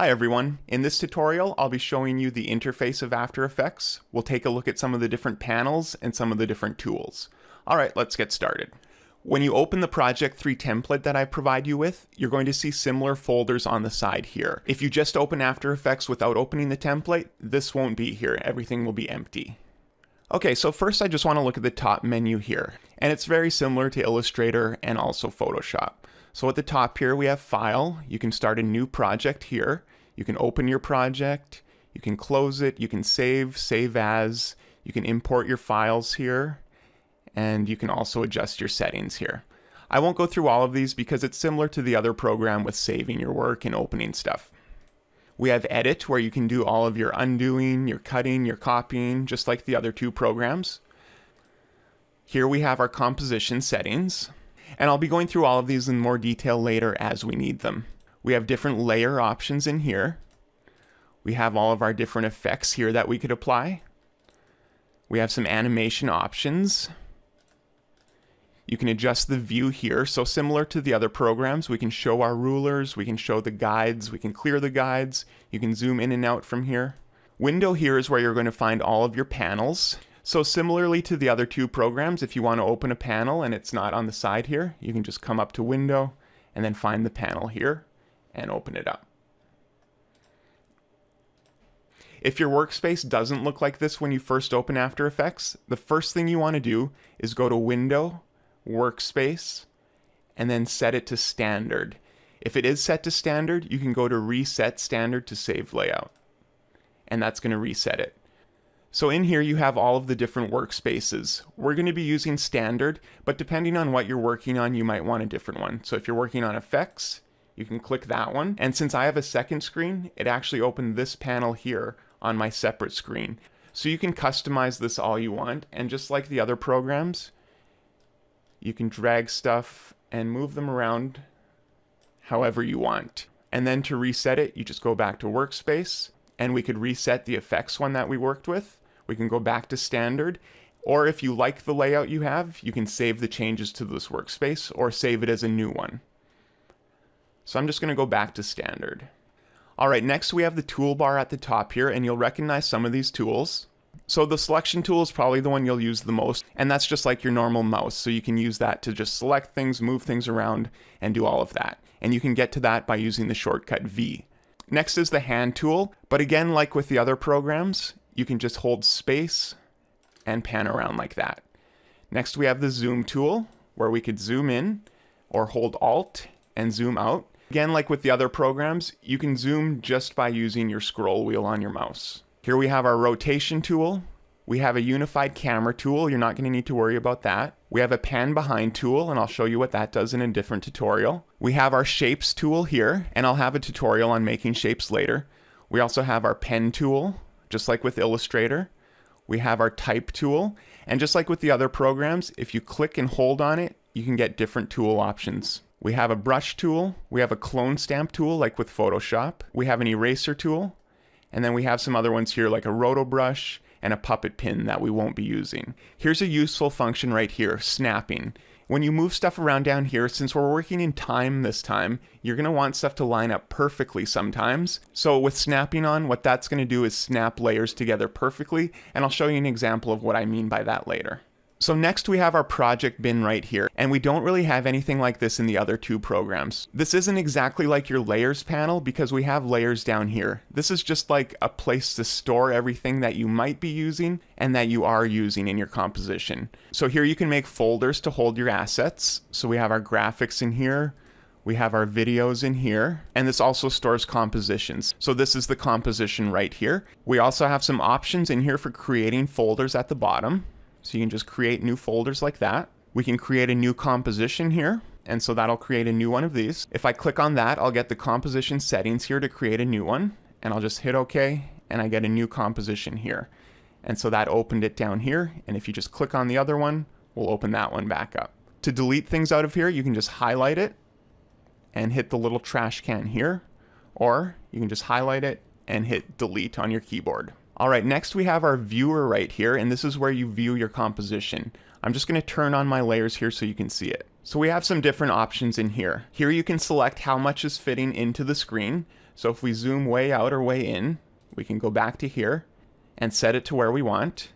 Hi everyone, in this tutorial I'll be showing you the interface of After Effects. We'll take a look at some of the different panels and some of the different tools. Alright, let's get started. When you open the Project 3 template that I provide you with, you're going to see similar folders on the side here. If you just open After Effects without opening the template, this won't be here. Everything will be empty. Okay, so first I just want to look at the top menu here, and it's very similar to Illustrator and also Photoshop. So at the top here we have File. You can start a new project here. You can open your project, you can close it, you can save as, you can import your files here, and you can also adjust your settings here. I won't go through all of these because it's similar to the other program with saving your work and opening stuff. We have Edit, where you can do all of your undoing, your cutting, your copying, just like the other two programs. Here we have our composition settings, and I'll be going through all of these in more detail later as we need them. We have different layer options in here. We have all of our different effects here that we could apply. We have some animation options. You can adjust the view here. So similar to the other programs, we can show our rulers, we can show the guides, we can clear the guides. You can zoom in and out from here. Window here is where you're going to find all of your panels. So similarly to the other two programs, if you want to open a panel and it's not on the side here, you can just come up to Window and then find the panel here and open it up. If your workspace doesn't look like this when you first open After Effects, the first thing you want to do is go to Window, Workspace, and then set it to Standard. If it is set to Standard, you can go to Reset Standard to save layout, and that's going to reset it. So in here you have all of the different workspaces. We're going to be using Standard, but depending on what you're working on, you might want a different one. So if you're working on Effects, you can click that one. And since I have a second screen, it actually opened this panel here on my separate screen. So you can customize this all you want, and just like the other programs, you can drag stuff and move them around however you want. And then to reset it, you just go back to Workspace, and we could reset the effects one that we worked with. We can go back to Standard, or if you like the layout you have, you can save the changes to this workspace or save it as a new one. So I'm just going to go back to Standard. Alright, next we have the toolbar at the top here, and you'll recognize some of these tools. So the selection tool is probably the one you'll use the most, and that's just like your normal mouse, so you can use that to just select things, move things around, and do all of that. And you can get to that by using the shortcut V. Next is the hand tool, but again, like with the other programs, you can just hold space and pan around like that. Next we have the zoom tool, where we could zoom in, or hold Alt and zoom out. Again, like with the other programs, you can zoom just by using your scroll wheel on your mouse. Here we have our rotation tool. We have a unified camera tool. You're not going to need to worry about that. We have a pan behind tool, and I'll show you what that does in a different tutorial. We have our shapes tool here, and I'll have a tutorial on making shapes later. We also have our pen tool, just like with Illustrator. We have our type tool, and just like with the other programs, if you click and hold on it, you can get different tool options. We have a brush tool, we have a clone stamp tool like with Photoshop, we have an eraser tool, and then we have some other ones here like a roto brush and a puppet pin that we won't be using. Here's a useful function right here, snapping. When you move stuff around down here, since we're working in time this time, you're going to want stuff to line up perfectly sometimes. So with snapping on, what that's going to do is snap layers together perfectly, and I'll show you an example of what I mean by that later. So next we have our project bin right here, and we don't really have anything like this in the other two programs. This isn't exactly like your layers panel because we have layers down here. This is just like a place to store everything that you might be using and that you are using in your composition. So here you can make folders to hold your assets. So we have our graphics in here, we have our videos in here, and this also stores compositions. So this is the composition right here. We also have some options in here for creating folders at the bottom. So you can just create new folders like that. We can create a new composition here, and so that'll create a new one of these. If I click on that, I'll get the composition settings here to create a new one, and I'll just hit OK, and I get a new composition here. And so that opened it down here, and if you just click on the other one, we'll open that one back up. To delete things out of here, you can just highlight it and hit the little trash can here, or you can just highlight it and hit delete on your keyboard. Alright, next we have our viewer right here, and this is where you view your composition. I'm just going to turn on my layers here so you can see it. So we have some different options in here. Here you can select how much is fitting into the screen. So if we zoom way out or way in, we can go back to here and set it to where we want.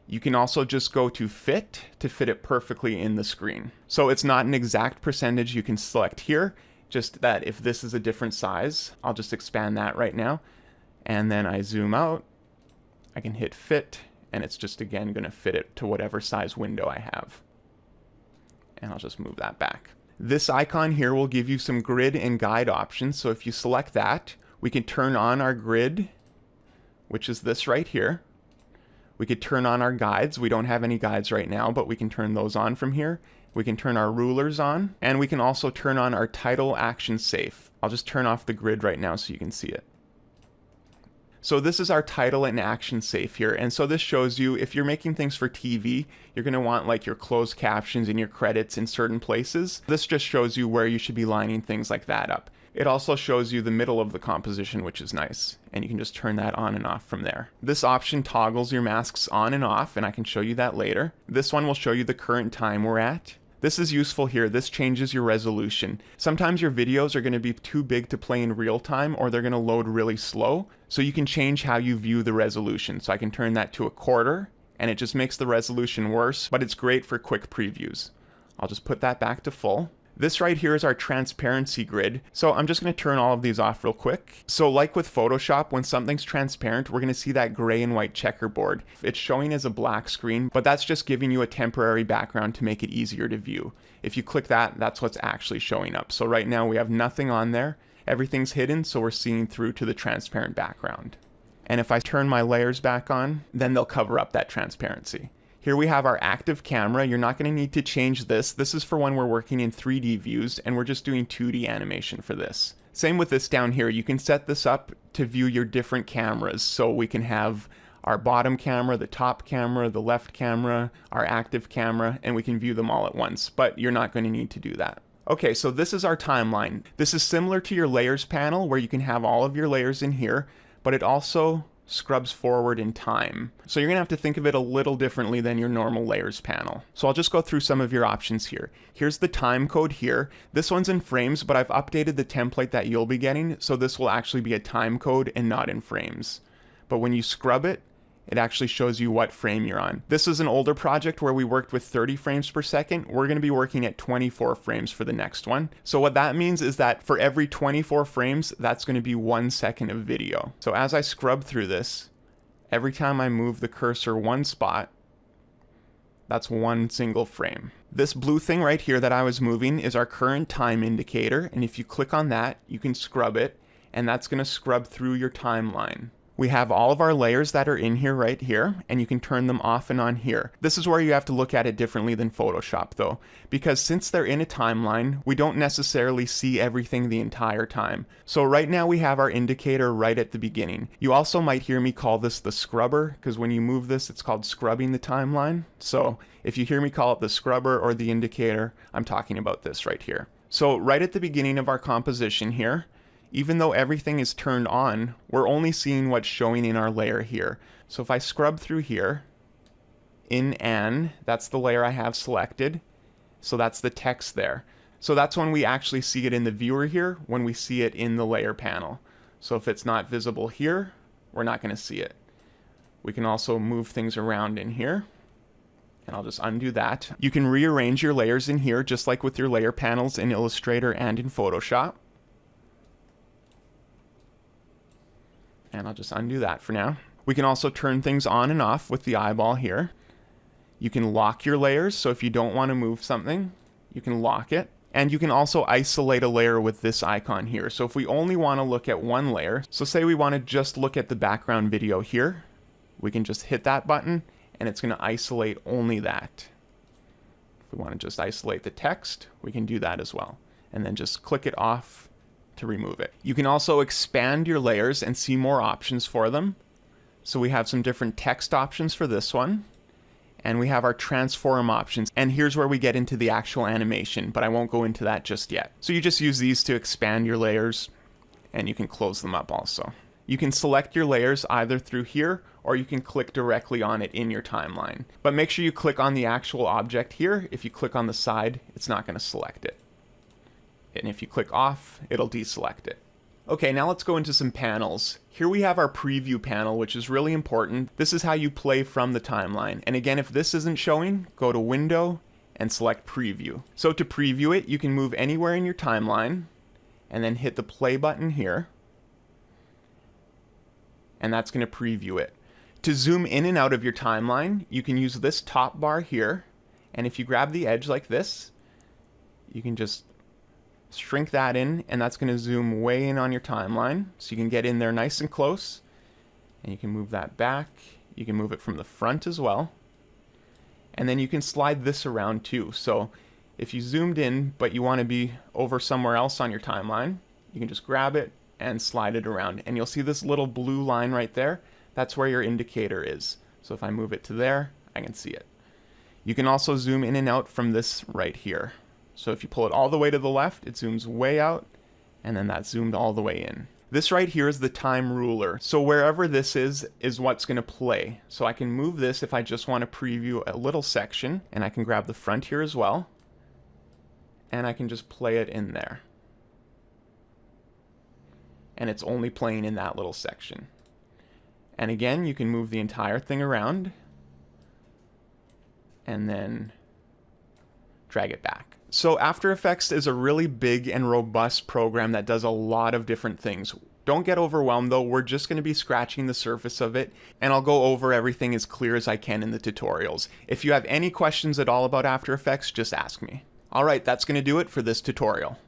You can also just go to fit it perfectly in the screen. So it's not an exact percentage you can select here, just that if this is a different size, I'll just expand that right now. And then I zoom out, I can hit fit, and it's just again gonna fit it to whatever size window I have. And I'll just move that back. This icon here will give you some grid and guide options. So if you select that, we can turn on our grid, which is this right here. We could turn on our guides. We don't have any guides right now, but we can turn those on from here. We can turn our rulers on, and we can also turn on our title action safe. I'll just turn off the grid right now so you can see it. So this is our title and action safe here. And so this shows you if you're making things for TV, you're going to want like your closed captions and your credits in certain places. This just shows you where you should be lining things like that up. It also shows you the middle of the composition, which is nice, and you can just turn that on and off from there. This option toggles your masks on and off, and I can show you that later. This one will show you the current time we're at. This is useful here. This changes your resolution. Sometimes your videos are going to be too big to play in real time, or they're going to load really slow, so you can change how you view the resolution. So I can turn that to a quarter, and it just makes the resolution worse, but it's great for quick previews. I'll just put that back to full. This right here is our transparency grid. So I'm just going to turn all of these off real quick. So like with Photoshop, when something's transparent, we're going to see that gray and white checkerboard. It's showing as a black screen, but that's just giving you a temporary background to make it easier to view. If you click that, that's what's actually showing up. So right now we have nothing on there. Everything's hidden, so we're seeing through to the transparent background. And if I turn my layers back on, then they'll cover up that transparency. Here we have our active camera. You're not going to need to change this. This is for when we're working in 3D views, and we're just doing 2D animation for this. Same with this down here. You can set this up to view your different cameras. So we can have our bottom camera, the top camera, the left camera, our active camera, and we can view them all at once, but you're not going to need to do that. Okay, so this is our timeline. This is similar to your layers panel where you can have all of your layers in here, but it also scrubs forward in time. So you're gonna have to think of it a little differently than your normal layers panel. So I'll just go through some of your options here. Here's the time code here. This one's in frames, but I've updated the template that you'll be getting, so this will actually be a time code and not in frames. But when you scrub it, it actually shows you what frame you're on. This is an older project where we worked with 30 frames per second. We're gonna be working at 24 frames for the next one. So what that means is that for every 24 frames, that's gonna be 1 second of video. So as I scrub through this, every time I move the cursor one spot, that's one single frame. This blue thing right here that I was moving is our current time indicator. And if you click on that, you can scrub it, and that's gonna scrub through your timeline. We have all of our layers that are in here right here, and you can turn them off and on here. This is where you have to look at it differently than Photoshop though, because since they're in a timeline, we don't necessarily see everything the entire time. So right now we have our indicator right at the beginning. You also might hear me call this the scrubber, because when you move this, it's called scrubbing the timeline. So if you hear me call it the scrubber or the indicator, I'm talking about this right here. So right at the beginning of our composition here, even though everything is turned on, we're only seeing what's showing in our layer here. So if I scrub through here, that's the layer I have selected. So that's the text there. So that's when we actually see it in the viewer here, when we see it in the layer panel. So if it's not visible here, we're not going to see it. We can also move things around in here. And I'll just undo that. You can rearrange your layers in here, just like with your layer panels in Illustrator and in Photoshop. And I'll just undo that for now. We can also turn things on and off with the eyeball here. You can lock your layers, so if you don't want to move something, you can lock it. And you can also isolate a layer with this icon here. So if we only want to look at one layer, so say we want to just look at the background video here, we can just hit that button and it's going to isolate only that. If we want to just isolate the text, we can do that as well. And then just click it off to remove it. You can also expand your layers and see more options for them. So we have some different text options for this one, and we have our transform options. And here's where we get into the actual animation, but I won't go into that just yet. So you just use these to expand your layers, and you can close them up also. You can select your layers either through here, or you can click directly on it in your timeline. But make sure you click on the actual object here. If you click on the side, it's not going to select it. And if you click off, it'll deselect it. Okay, now let's go into some panels. Here we have our preview panel, which is really important. This is how you play from the timeline. And again, if this isn't showing, go to Window and select Preview. So to preview it, you can move anywhere in your timeline and then hit the play button here. And that's going to preview it. To zoom in and out of your timeline, you can use this top bar here. And if you grab the edge like this, you can just shrink that in, and that's going to zoom way in on your timeline. So you can get in there nice and close, and you can move that back. You can move it from the front as well. And then you can slide this around too. So if you zoomed in, but you want to be over somewhere else on your timeline, you can just grab it and slide it around. And you'll see this little blue line right there. That's where your indicator is. So if I move it to there, I can see it. You can also zoom in and out from this right here. So if you pull it all the way to the left, it zooms way out, and then that's zoomed all the way in. This right here is the time ruler. So wherever this is what's going to play. So I can move this if I just want to preview a little section, and I can grab the front here as well, and I can just play it in there. And it's only playing in that little section. And again, you can move the entire thing around, and then drag it back. So After Effects is a really big and robust program that does a lot of different things. Don't get overwhelmed though, we're just going to be scratching the surface of it, and I'll go over everything as clear as I can in the tutorials. If you have any questions at all about After Effects, just ask me. Alright, that's going to do it for this tutorial.